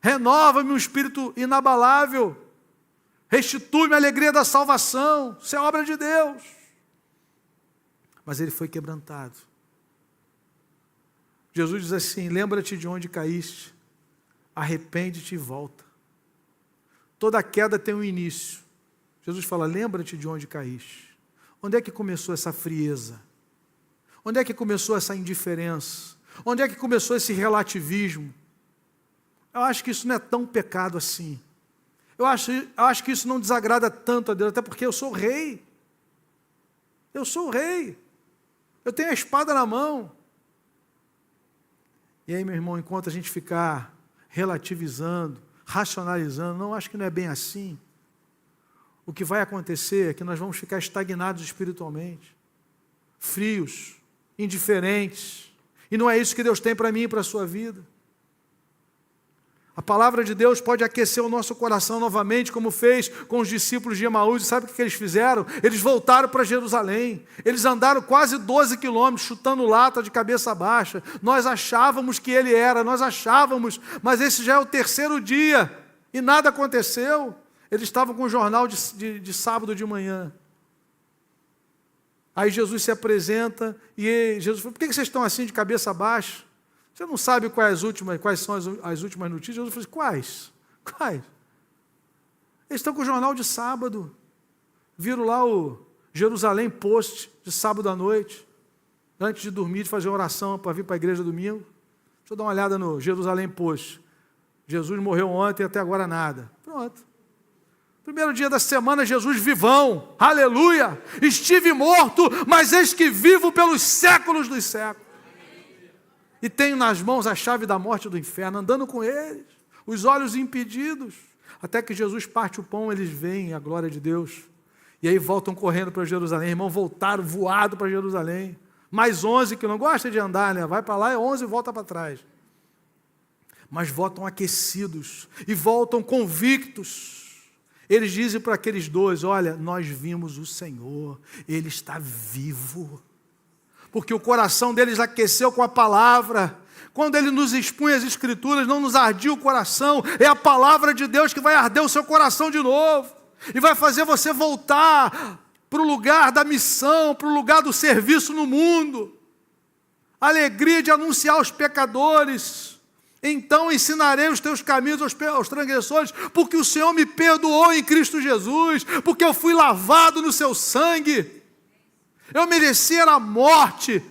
Renova-me um espírito inabalável. Restitui-me a alegria da salvação. Isso é obra de Deus. Mas ele foi quebrantado. Jesus diz assim, lembra-te de onde caíste, arrepende-te e volta. Toda queda tem um início. Jesus fala, lembra-te de onde caíste. Onde é que começou essa frieza? Onde é que começou essa indiferença? Onde é que começou esse relativismo? Eu acho que isso não é tão pecado assim. Eu acho que isso não desagrada tanto a Deus, até porque eu sou rei. Eu sou o rei. Eu tenho a espada na mão. E aí, meu irmão, enquanto a gente ficar relativizando, racionalizando, não, acho que não é bem assim. O que vai acontecer é que nós vamos ficar estagnados espiritualmente, frios, indiferentes. E não é isso que Deus tem para mim e para a sua vida. A palavra de Deus pode aquecer o nosso coração novamente, como fez com os discípulos de Emaús. E sabe o que eles fizeram? Eles voltaram para Jerusalém. Eles andaram quase 12 quilômetros, chutando lata de cabeça baixa. Nós achávamos que ele era, nós achávamos, mas esse já é o terceiro dia. E nada aconteceu. Eles estavam com o jornal de sábado de manhã. Aí Jesus se apresenta e Jesus fala, por que vocês estão assim de cabeça baixa? Você não sabe quais são as últimas notícias? Jesus falou, quais? Eles estão com o jornal de sábado. Viram lá o Jerusalém Post de sábado à noite. Antes de dormir, de fazer oração para vir para a igreja domingo. Deixa eu dar uma olhada no Jerusalém Post. Jesus morreu ontem e até agora nada. Pronto. Primeiro dia da semana, Jesus vivão. Aleluia! Estive morto, mas eis que vivo pelos séculos dos séculos. E tenho nas mãos a chave da morte e do inferno, andando com eles, os olhos impedidos, até que Jesus parte o pão, eles veem a glória de Deus, e aí voltam correndo para Jerusalém, irmão, voltaram voado para Jerusalém, mais 11 que não gosta de andar, né? Vai para lá, é 11 e volta para trás, mas voltam aquecidos, e voltam convictos. Eles dizem para aqueles 12, olha, nós vimos o Senhor, Ele está vivo, porque o coração deles aqueceu com a palavra. Quando ele nos expunha as Escrituras, não nos ardia o coração, é a palavra de Deus que vai arder o seu coração de novo, e vai fazer você voltar para o lugar da missão, para o lugar do serviço no mundo, a alegria de anunciar aos pecadores, então ensinarei os teus caminhos aos transgressores, porque o Senhor me perdoou em Cristo Jesus, porque eu fui lavado no seu sangue, eu merecia a morte,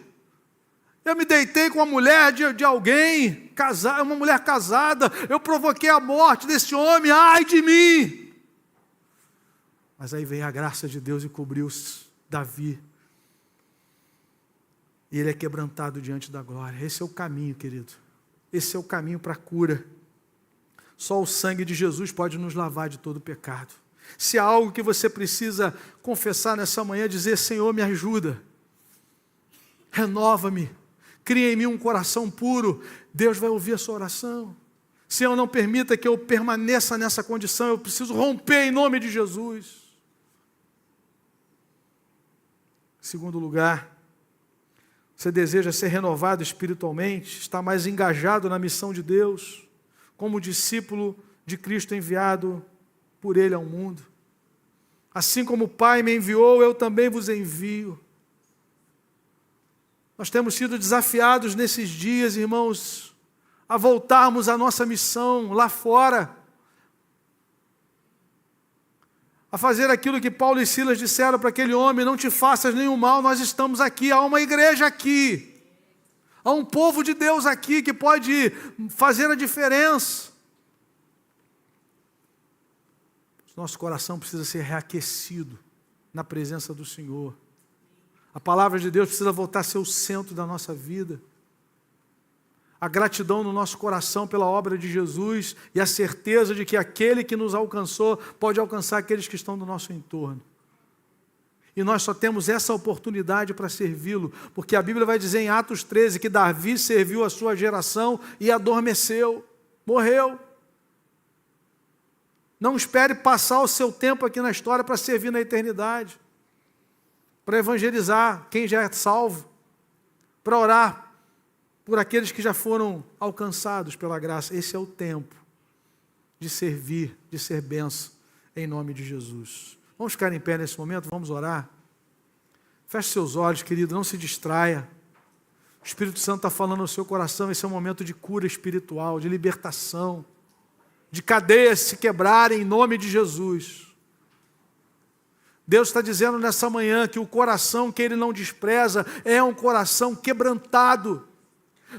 eu me deitei com a mulher de alguém, uma mulher casada, eu provoquei a morte desse homem, ai de mim. Mas aí veio a graça de Deus e cobriu Davi, e ele é quebrantado diante da glória. Esse é o caminho, querido, esse é o caminho para a cura. Só o sangue de Jesus pode nos lavar de todo pecado. Se há algo que você precisa confessar nessa manhã, dizer, Senhor, me ajuda, renova-me, cria em mim um coração puro, Deus vai ouvir a sua oração. Senhor, não permita que eu permaneça nessa condição, eu preciso romper em nome de Jesus. Em segundo lugar, você deseja ser renovado espiritualmente, estar mais engajado na missão de Deus, como discípulo de Cristo enviado por Ele ao mundo. Assim como o Pai me enviou, eu também vos envio. Nós temos sido desafiados nesses dias, irmãos, a voltarmos à nossa missão lá fora, a fazer aquilo que Paulo e Silas disseram para aquele homem, não te faças nenhum mal, nós estamos aqui, há uma igreja aqui, Há um povo de Deus aqui que pode fazer a diferença. Nosso coração precisa ser reaquecido na presença do Senhor. A palavra de Deus precisa voltar a ser o centro da nossa vida. A gratidão no nosso coração pela obra de Jesus e a certeza de que aquele que nos alcançou pode alcançar aqueles que estão do nosso entorno. E nós só temos essa oportunidade para servi-lo, porque a Bíblia vai dizer em Atos 13 que Davi serviu a sua geração e adormeceu, morreu. Não espere passar o seu tempo aqui na história para servir na eternidade, para evangelizar quem já é salvo, para orar por aqueles que já foram alcançados pela graça. Esse é o tempo de servir, de ser bênção, em nome de Jesus. Vamos ficar em pé nesse momento, vamos orar. Feche seus olhos, querido, não se distraia. O Espírito Santo está falando no seu coração, esse é um momento de cura espiritual, de libertação, de cadeias se quebrarem em nome de Jesus. Deus está dizendo nessa manhã que o coração que Ele não despreza é um coração quebrantado.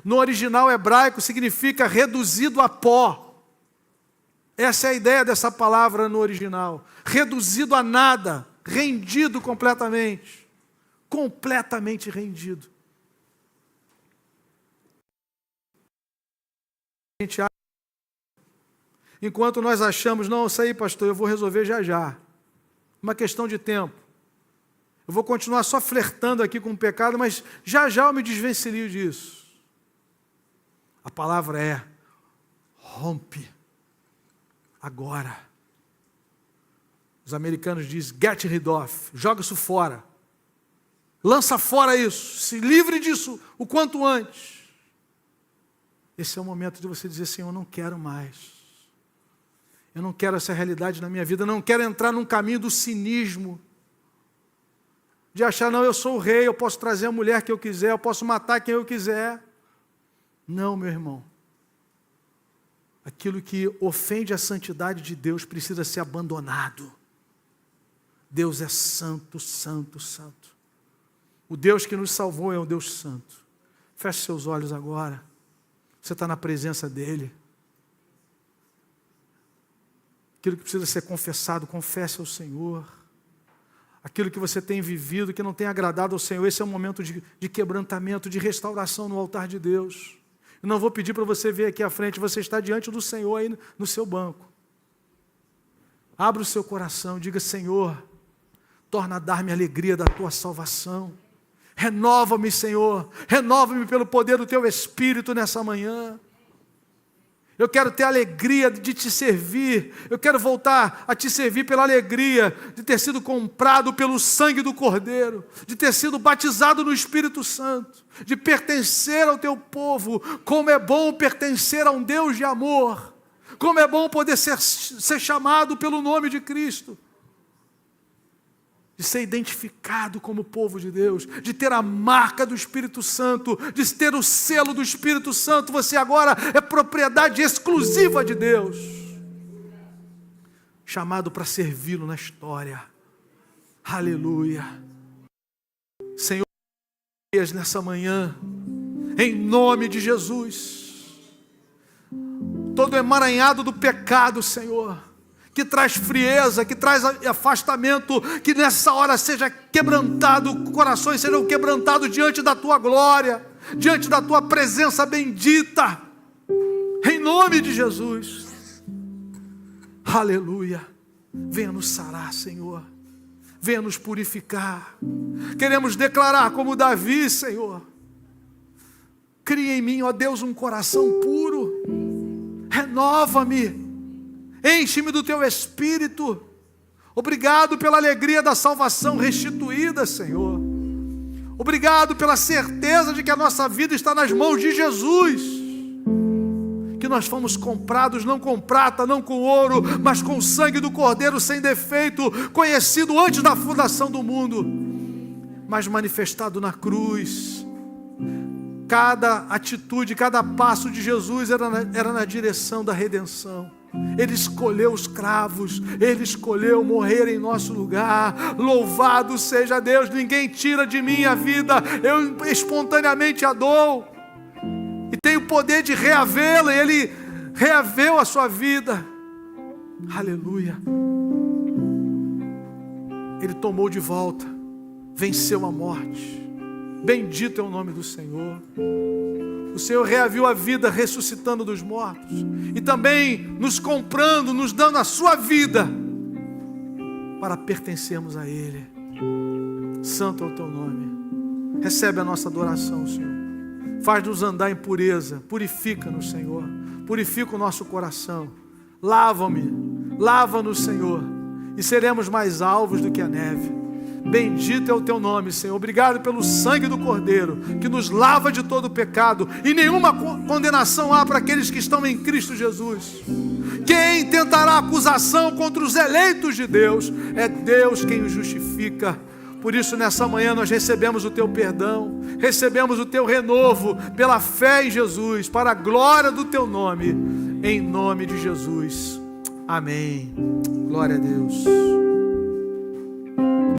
No original hebraico significa reduzido a pó. Essa é a ideia dessa palavra no original. Reduzido a nada, rendido completamente. Completamente rendido. Enquanto nós achamos, não, isso aí, pastor, eu vou resolver já já. Uma questão de tempo. Eu vou continuar só flertando aqui com o pecado, mas já já eu me desvencilio disso. A palavra é, rompe. Agora. Os americanos dizem, get rid of, joga isso fora. Lança fora isso, se livre disso o quanto antes. Esse é o momento de você dizer, Senhor, eu não quero mais. Eu não quero essa realidade na minha vida, eu não quero entrar num caminho do cinismo, de achar, não, eu sou o rei, eu posso trazer a mulher que eu quiser, eu posso matar quem eu quiser. Não, meu irmão. Aquilo que ofende a santidade de Deus precisa ser abandonado. Deus é santo, santo, santo. O Deus que nos salvou é um Deus santo. Feche seus olhos agora. Você está na presença dEle. Aquilo que precisa ser confessado, confesse ao Senhor. Aquilo que você tem vivido, que não tem agradado ao Senhor, esse é um momento de quebrantamento, de restauração no altar de Deus. Eu não vou pedir para você vir aqui à frente, você está diante do Senhor aí no seu banco. Abra o seu coração, diga, Senhor, torna a dar-me a alegria da Tua salvação. Renova-me, Senhor, renova-me pelo poder do Teu Espírito nessa manhã. Eu quero ter a alegria de te servir. Eu quero voltar a te servir pela alegria de ter sido comprado pelo sangue do Cordeiro, de ter sido batizado no Espírito Santo, de pertencer ao teu povo. Como é bom pertencer a um Deus de amor. Como é bom poder ser chamado pelo nome de Cristo. De ser identificado como povo de Deus, de ter a marca do Espírito Santo, de ter o selo do Espírito Santo. Você agora é propriedade exclusiva de Deus, chamado para servi-lo na história. Aleluia. Senhor, nessa manhã, em nome de Jesus, todo emaranhado do pecado, Senhor, que traz frieza, que traz afastamento, que nessa hora seja quebrantado, corações sejam quebrantados diante da Tua glória, diante da Tua presença bendita, em nome de Jesus. Aleluia. Venha nos sarar, Senhor, venha nos purificar. Queremos declarar como Davi, Senhor, cria em mim, ó Deus, um coração puro, renova-me, enche-me do Teu Espírito. Obrigado pela alegria da salvação restituída, Senhor. Obrigado pela certeza de que a nossa vida está nas mãos de Jesus. Que nós fomos comprados não com prata, não com ouro, mas com o sangue do Cordeiro sem defeito, conhecido antes da fundação do mundo, mas manifestado na cruz. Cada atitude, cada passo de Jesus era na direção da redenção. Ele escolheu os cravos, Ele escolheu morrer em nosso lugar. Louvado seja Deus, ninguém tira de mim a vida, eu espontaneamente a dou. tem o poder de reavê-la, e Ele reaveu a sua vida. Aleluia. Ele tomou de volta, venceu a morte. Bendito é o nome do Senhor. O Senhor reaviu a vida, ressuscitando dos mortos, e também nos comprando, nos dando a sua vida, para pertencermos a Ele. Santo é o teu nome. Recebe a nossa adoração, Senhor. Faz-nos andar em pureza. Purifica-nos, Senhor. Purifica o nosso coração. Lava-nos, Senhor, e seremos mais alvos do que a neve. Bendito é o teu nome, Senhor. Obrigado pelo sangue do Cordeiro, que nos lava de todo pecado, e nenhuma condenação há para aqueles que estão em Cristo Jesus. Quem tentará acusação contra os eleitos de Deus? É Deus quem os justifica. Por isso, nessa manhã, nós recebemos o teu perdão, recebemos o teu renovo pela fé em Jesus, para a glória do teu nome, em nome de Jesus. Amém. Glória a Deus.